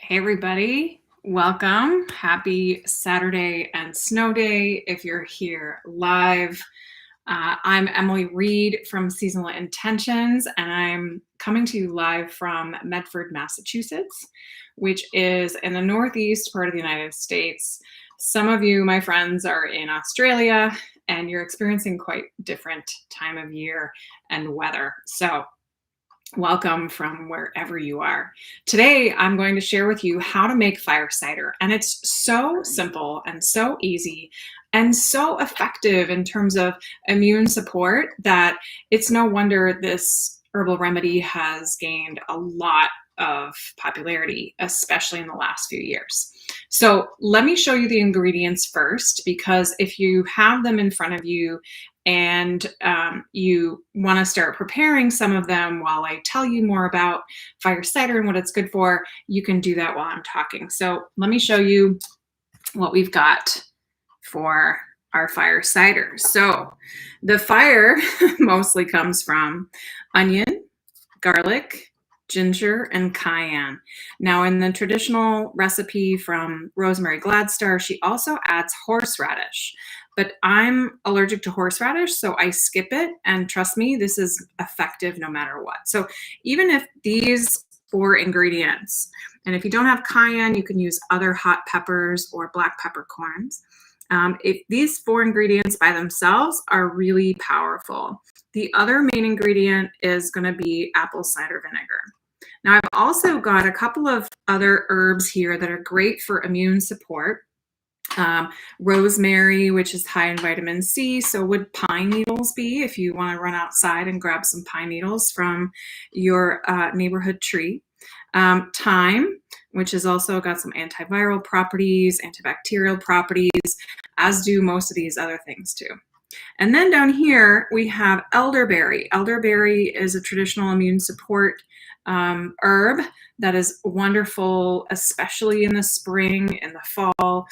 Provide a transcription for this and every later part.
Hey everybody, welcome. Happy Saturday and snow day if you're here live. I'm Emily Reed from Seasonal Intentions, and I'm coming to you live from Medford, Massachusetts, which is in the northeast part of the United States. Some of you, my friends, are in Australia, and you're experiencing quite different time of year and weather. So welcome from wherever you are. Today, I'm going to share with you how to make fire cider. And it's so simple and so easy and so effective in terms of immune support that it's no wonder this herbal remedy has gained a lot of popularity, especially in the last few years. So let me show you the ingredients first, because if you have them in front of you and you want to start preparing some of them while I tell you more about fire cider and what it's good for, you can do that while I'm talking. So let me show you what we've got for our fire cider. So the fire mostly comes from onion, garlic, ginger, and cayenne. Now in the traditional recipe from Rosemary Gladstar, she also adds horseradish. But I'm allergic to horseradish, so I skip it. And trust me, this is effective no matter what. So even if these 4 ingredients, and if you don't have cayenne, you can use other hot peppers or black peppercorns. If these 4 ingredients by themselves are really powerful. The other main ingredient is going to be apple cider vinegar. Now I've also got a couple of other herbs here that are great for immune support. Rosemary, which is high in vitamin C. So would pine needles be if you want to run outside and grab some pine needles from your neighborhood tree. Thyme, which has also got some antiviral properties, antibacterial properties, as do most of these other things too. And then down here we have elderberry. Elderberry is a traditional immune support herb that is wonderful, especially in the spring, in the fall.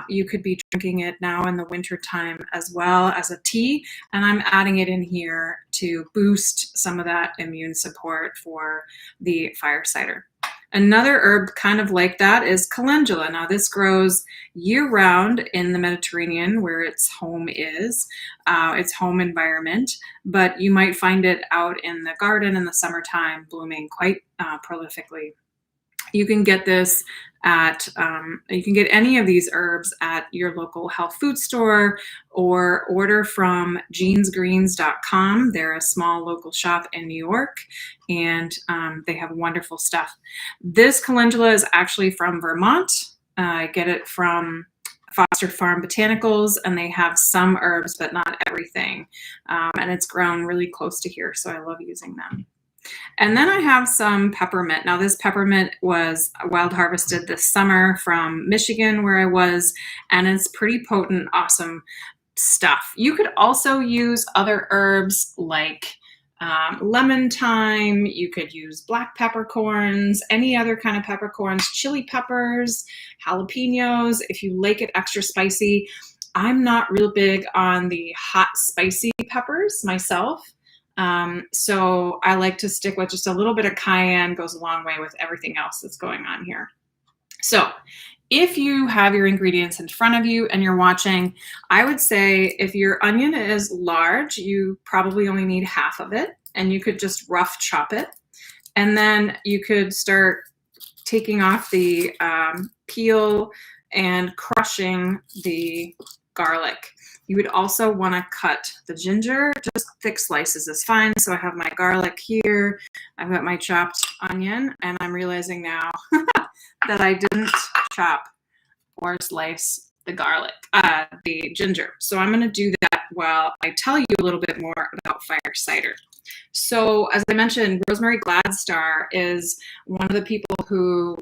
You could be drinking it now in the winter time as well as a tea, and I'm adding it in here to boost some of that immune support for the fire cider. Another herb kind of like that is calendula. Now this grows year-round in the Mediterranean where its home is, its home environment, but you might find it out in the garden in the summertime blooming quite prolifically. You can get this at, you can get any of these herbs at your local health food store or order from jeansgreens.com. They're a small local shop in New York, and they have wonderful stuff. This calendula is actually from Vermont. I get it from Foster Farm Botanicals, and they have some herbs, but not everything. And it's grown really close to here, so I love using them. And then I have some peppermint. Now this peppermint was wild harvested this summer from Michigan where I was, and it's pretty potent, awesome stuff. You could also use other herbs like lemon thyme. You could use black peppercorns, any other kind of peppercorns, chili peppers, jalapenos, if you like it extra spicy. I'm not real big on the hot spicy peppers myself. So I like to stick with just a little bit of cayenne, goes a long way with everything else that's going on here. So if you have your ingredients in front of you and you're watching, I would say if your onion is large, you probably only need half of it, and you could just rough chop it. And then you could start taking off the peel and crushing the garlic. You would also want to cut the ginger, just thick slices is fine. So I have my garlic here, I've got my chopped onion, and I'm realizing now that I didn't chop or slice the garlic, the ginger. So I'm going to do that while I tell you a little bit more about fire cider. So as I mentioned, Rosemary Gladstar is one of the people who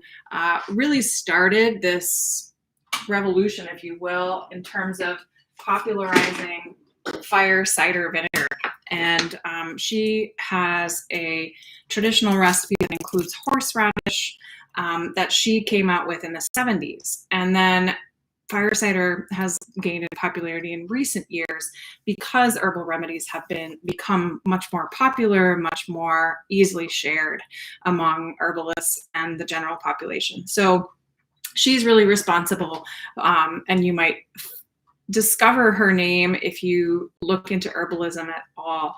really started this revolution, if you will, in terms of popularizing fire cider vinegar. And she has a traditional recipe that includes horseradish that she came out with in the 70s. And then fire cider has gained in popularity in recent years because herbal remedies have become much more popular, much more easily shared among herbalists and the general population. So she's really responsible, and you might discover her name if you look into herbalism at all.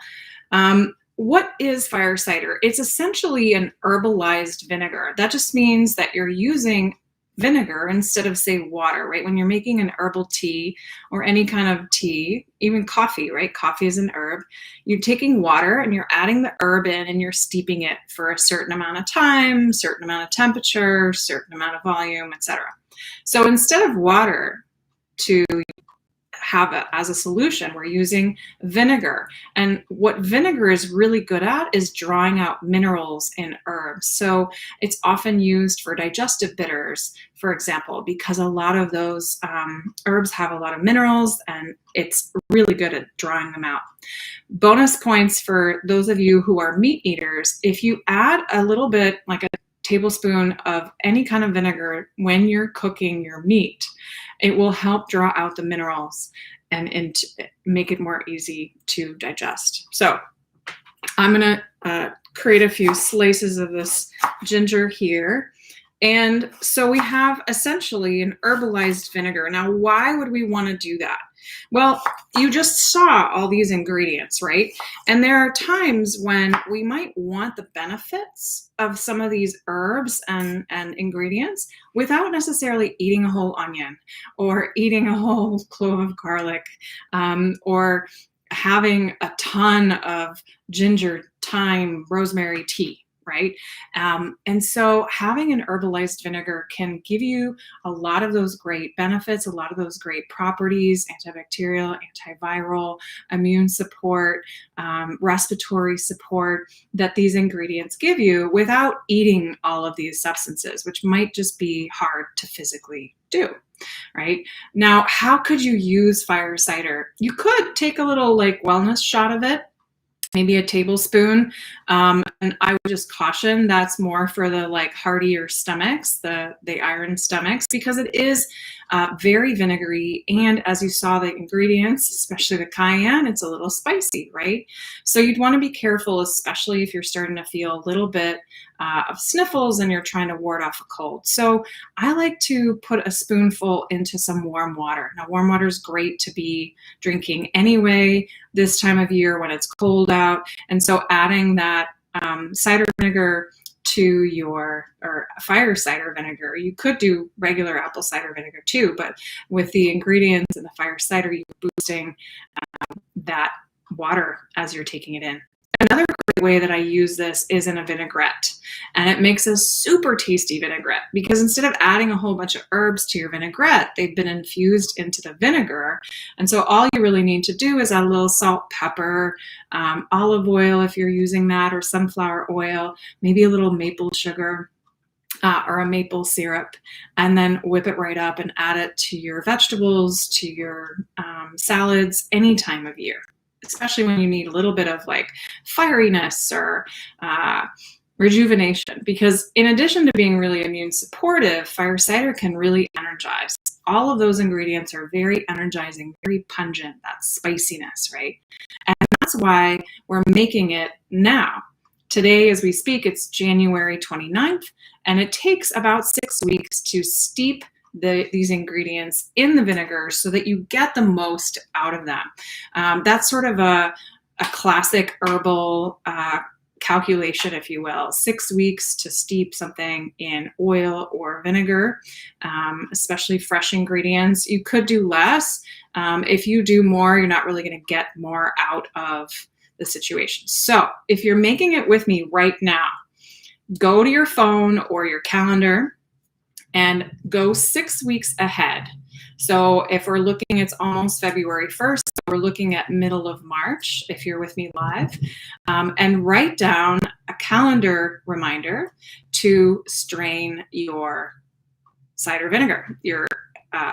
What is fire cider? It's essentially an herbalized vinegar. That just means that you're using vinegar instead of, say, water, right? When you're making an herbal tea or any kind of tea, even coffee, right? Coffee is an herb. You're taking water and you're adding the herb in and you're steeping it for a certain amount of time, certain amount of temperature, certain amount of volume, etc. So instead of water to have it as a solution, we're using vinegar. And what vinegar is really good at is drawing out minerals in herbs. So it's often used for digestive bitters, for example, because a lot of those herbs have a lot of minerals and it's really good at drawing them out. Bonus points for those of you who are meat eaters: if you add a little bit, like a tablespoon of any kind of vinegar when you're cooking your meat, it will help draw out the minerals and make it more easy to digest. So I'm gonna create a few slices of this ginger here. And so we have essentially an herbalized vinegar. Now, why would we want to do that? Well, you just saw all these ingredients, right? And there are times when we might want the benefits of some of these herbs and ingredients without necessarily eating a whole onion or eating a whole clove of garlic, or having a ton of ginger, thyme, rosemary tea. Right? And so having an herbalized vinegar can give you a lot of those great benefits, a lot of those great properties: antibacterial, antiviral, immune support, respiratory support, that these ingredients give you without eating all of these substances, which might just be hard to physically do. Right? Now, how could you use fire cider? You could take a little like wellness shot of it, maybe a tablespoon. And I would just caution that's more for the like heartier stomachs, the iron stomachs, because it is very vinegary. And as you saw the ingredients, especially the cayenne, it's a little spicy, right? So you'd want to be careful, especially if you're starting to feel a little bit of sniffles and you're trying to ward off a cold. So I like to put a spoonful into some warm water. Now, warm water is great to be drinking anyway this time of year when it's cold out. And so adding that cider vinegar to your, or fire cider vinegar, you could do regular apple cider vinegar too, but with the ingredients in the fire cider, you're boosting that water as you're taking it in. Another great way that I use this is in a vinaigrette, and it makes a super tasty vinaigrette because instead of adding a whole bunch of herbs to your vinaigrette, they've been infused into the vinegar. And so all you really need to do is add a little salt, pepper, olive oil if you're using that, or sunflower oil, maybe a little maple sugar, or a maple syrup, and then whip it right up and add it to your vegetables, to your salads, any time of year, especially when you need a little bit of like fieriness or rejuvenation. Because in addition to being really immune supportive, fire cider can really energize. All of those ingredients are very energizing, very pungent, that spiciness, right? And that's why we're making it now. Today, as we speak, it's January 29th, and it takes about 6 weeks to steep these ingredients in the vinegar so that you get the most out of them. That's sort of a classic herbal calculation, if you will. 6 weeks to steep something in oil or vinegar, especially fresh ingredients. You could do less. If you do more, you're not really going to get more out of the situation. So if you're making it with me right now, go to your phone or your calendar and go 6 weeks ahead. So if we're looking, it's almost February 1st, so we're looking at middle of March, if you're with me live, and write down a calendar reminder to strain your cider vinegar, your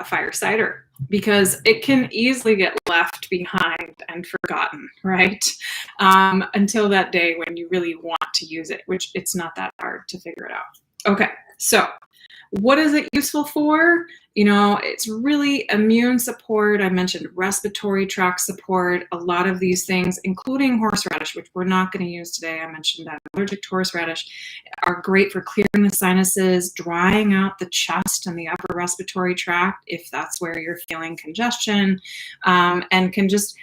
fire cider, because it can easily get left behind and forgotten, right? Until that day when you really want to use it, which it's not that hard to figure it out. Okay, so What is it useful for? You know, it's really immune support. I mentioned respiratory tract support, a lot of these things, including horseradish, which we're not going to use today. I mentioned that allergic to horseradish are great for clearing the sinuses, drying out the chest and the upper respiratory tract if that's where you're feeling congestion, and can just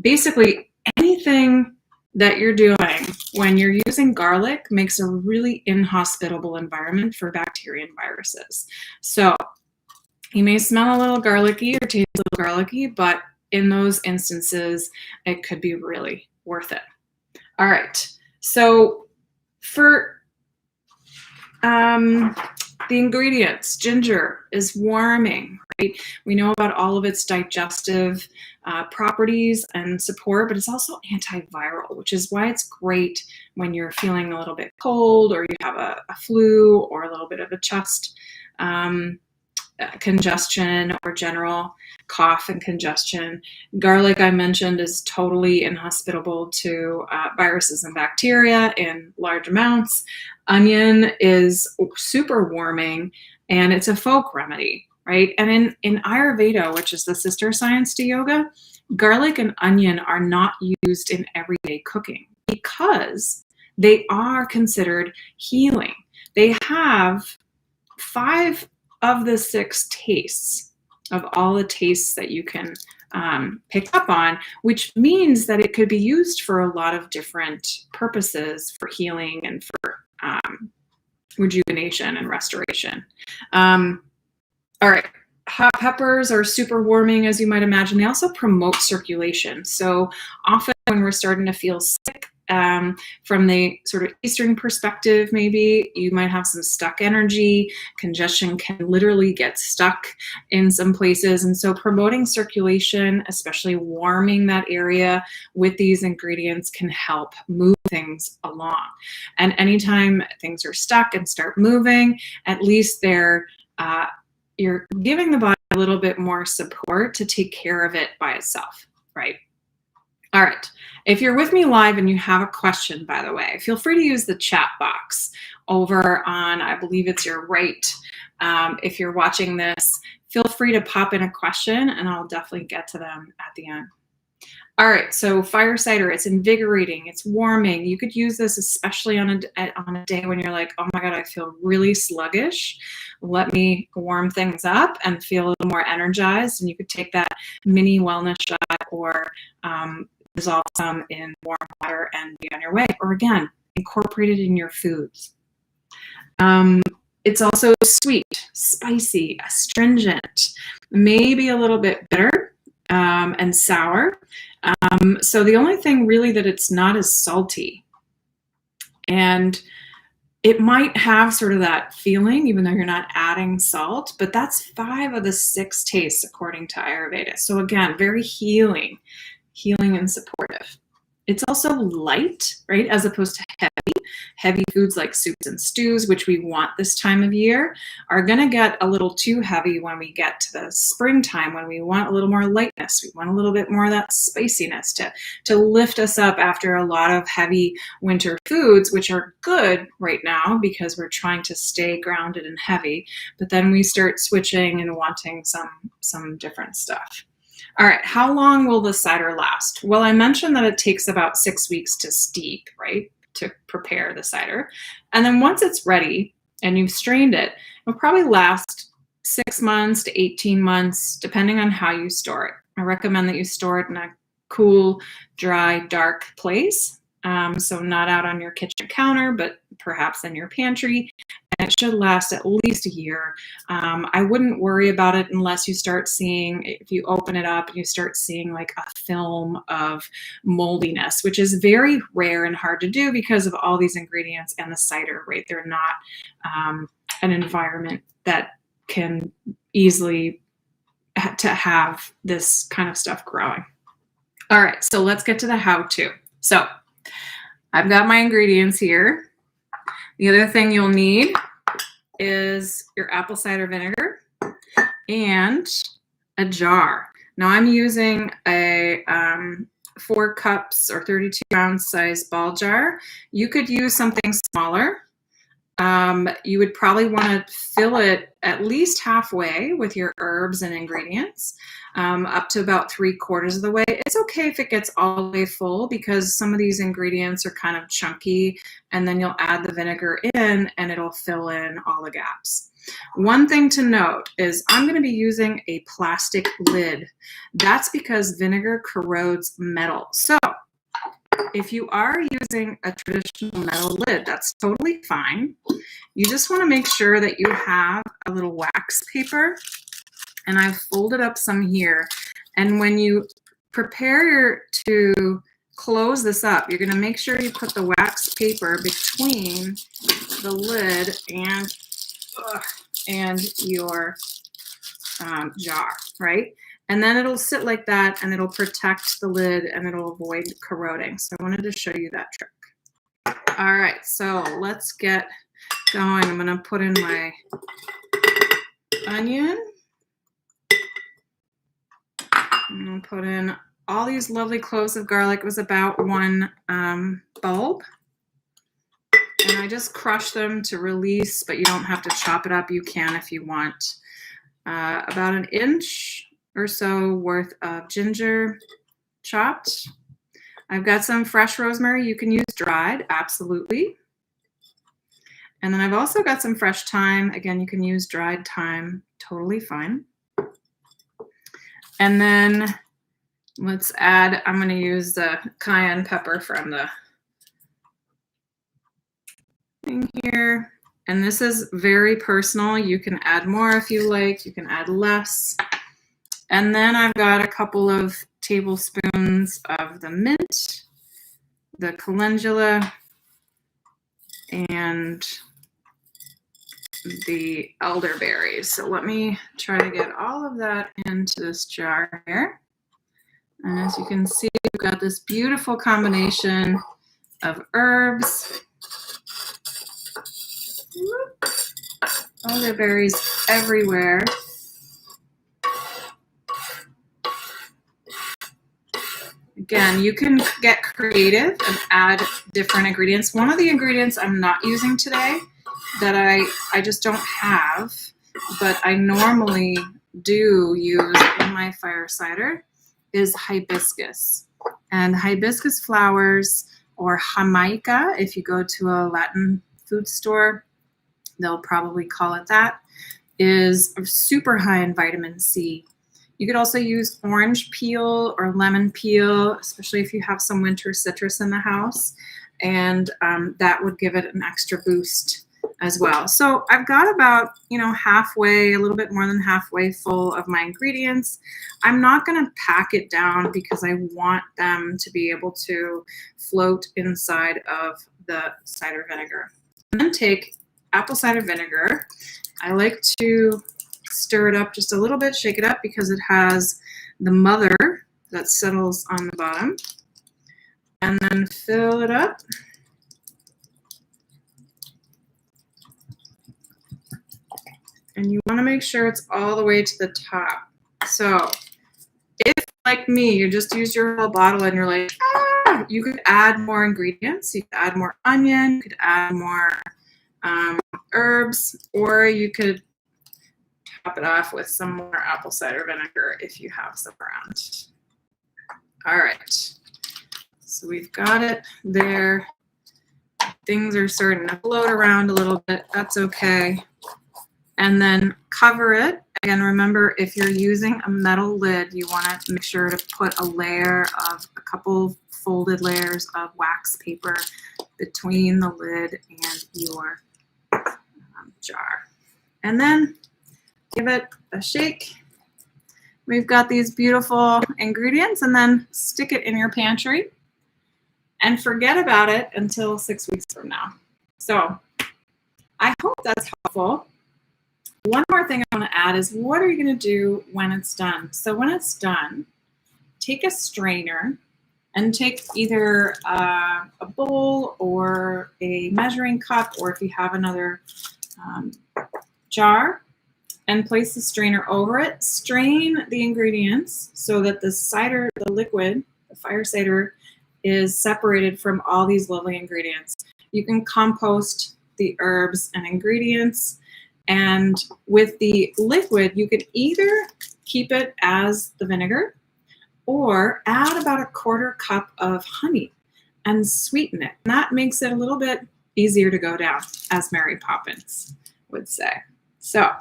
basically anything that you're doing when you're using garlic makes a really inhospitable environment for bacteria and viruses. So you may smell a little garlicky or taste a little garlicky, but in those instances, it could be really worth it. All right. So for the ingredients, ginger is warming, right? We know about all of its digestive properties and support, but it's also antiviral, which is why it's great when you're feeling a little bit cold or you have a flu or a little bit of a chest congestion or general cough and congestion. Garlic, I mentioned, is totally inhospitable to viruses and bacteria in large amounts. Onion is super warming, and it's a folk remedy, right? And in Ayurveda, which is the sister science to yoga, garlic and onion are not used in everyday cooking because they are considered healing. They have 5 of the 6 tastes of all the tastes that you can pick up on, which means that it could be used for a lot of different purposes for healing and for rejuvenation and restoration. All right. Hot peppers are super warming, as you might imagine. They also promote circulation. So often when we're starting to feel sick, from the sort of Eastern perspective, maybe you might have some stuck energy. Congestion can literally get stuck in some places. And so promoting circulation, especially warming that area with these ingredients, can help move things along. And anytime things are stuck and start moving, at least you're giving the body a little bit more support to take care of it by itself, right? All right. If you're with me live and you have a question, by the way, feel free to use the chat box over on, I believe it's your right. If you're watching this, feel free to pop in a question and I'll definitely get to them at the end. All right, so fire cider, it's invigorating, it's warming. You could use this especially on a day when you're like, oh my God, I feel really sluggish. Let me warm things up and feel a little more energized. And you could take that mini wellness shot or dissolve some in warm water and be on your way. Or again, incorporate it in your foods. It's also sweet, spicy, astringent, maybe a little bit bitter and sour. So the only thing really that it's not is salty. And it might have sort of that feeling, even though you're not adding salt, but that's 5 of the 6 tastes according to Ayurveda. So again, very healing and supportive. It's also light, right? As opposed to heavy. Heavy foods like soups and stews, which we want this time of year, are going to get a little too heavy when we get to the springtime, when we want a little more lightness. We want a little bit more of that spiciness to lift us up after a lot of heavy winter foods, which are good right now because we're trying to stay grounded and heavy. But then we start switching and wanting some different stuff. All right, how long will the cider last? Well, I mentioned that it takes about 6 weeks to steep, right, to prepare the cider. And then once it's ready and you've strained it, it'll probably last 6 months to 18 months, depending on how you store it. I recommend that you store it in a cool, dry, dark place. So not out on your kitchen counter, but perhaps in your pantry. And it should last at least a year. I wouldn't worry about it unless you start seeing, if you open it up and you start seeing like a film of moldiness, which is very rare and hard to do because of all these ingredients and the cider, right? They're not an environment that can easily to have this kind of stuff growing. All right, so let's get to the how-to. So I've got my ingredients here. The other thing you'll need is your apple cider vinegar and a jar. Now I'm using a 4 cups or 32 ounce size ball jar. You could use something smaller. You would probably want to fill it at least halfway with your herbs and ingredients, up to about 3/4 of the way. It's okay if it gets all the way full because some of these ingredients are kind of chunky, and then you'll add the vinegar in and it'll fill in all the gaps. One thing to note is I'm going to be using a plastic lid. That's because vinegar corrodes metal. So if you are using a traditional metal lid, that's totally fine. You just want to make sure that you have a little wax paper, and I've folded up some here. And when you prepare to close this up, you're going to make sure you put the wax paper between the lid and your jar, right? And then it'll sit like that and it'll protect the lid and it'll avoid corroding. So I wanted to show you that trick. All right, so let's get going. I'm gonna put in my onion. I'm gonna put in all these lovely cloves of garlic. It was about 1 bulb. And I just crush them to release, but you don't have to chop it up. You can if you want. About 1 inch or so worth of ginger chopped. I've got some fresh rosemary. You can use dried, absolutely. And then I've also got some fresh thyme. Again, you can use dried thyme, totally fine. And then let's add, I'm going to use the cayenne pepper from the thing here. And this is very personal. You can add more if you like. You can add less. And then I've got a couple of tablespoons of the mint, the calendula, and the elderberries. So let me try to get all of that into this jar here. And as you can see, we've got this beautiful combination of herbs. Elderberries everywhere. Again, you can get creative and add different ingredients. One of the ingredients I'm not using today that I just don't have, but I normally do use in my fire cider is hibiscus. And hibiscus flowers, or jamaica, if you go to a Latin food store, they'll probably call it that, is super high in vitamin C. You could also use orange peel or lemon peel, especially if you have some winter citrus in the house, and that would give it an extra boost as well. So I've got about, halfway, a little bit more than halfway full of my ingredients. I'm not going to pack it down because I want them to be able to float inside of the cider vinegar. And then take apple cider vinegar. I like to stir it up just a little bit, shake it up because it has the mother that settles on the bottom. And then fill it up. And you want to make sure it's all the way to the top. So if, like me, you just use your whole bottle and you're like, you could add more ingredients. You could add more onion, you could add more herbs, or you could top it off with some more apple cider vinegar if you have some around. All right, so we've got it there. Things are starting to float around a little bit. That's okay. And then cover it. Again, remember, if you're using a metal lid, you want to make sure to put a couple folded layers of wax paper between the lid and your jar. And then give it a shake. We've got these beautiful ingredients, and then stick it in your pantry and forget about it until 6 weeks from now. So I hope that's helpful. One more thing I want to add is, what are you going to do when it's done? So when it's done, take a strainer and take either a bowl or a measuring cup, or if you have another jar, and place the strainer over it. Strain the ingredients so that the cider, the liquid, the fire cider, is separated from all these lovely ingredients. You can compost the herbs and ingredients. And with the liquid, you could either keep it as the vinegar or add about a quarter cup of honey and sweeten it. And that makes it a little bit easier to go down, as Mary Poppins would say. So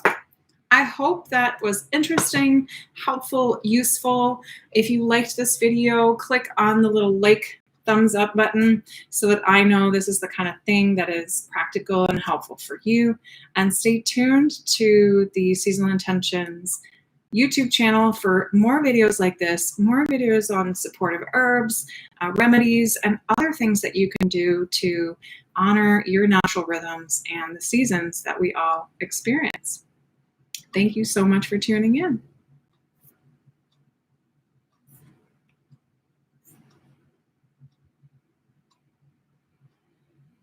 I hope that was interesting, helpful, useful. If you liked this video, click on the little like thumbs up button so that I know this is the kind of thing that is practical and helpful for you. And stay tuned to the Seasonal Intentions YouTube channel for more videos like this, more videos on supportive herbs, remedies, and other things that you can do to honor your natural rhythms and the seasons that we all experience. Thank you so much for tuning in.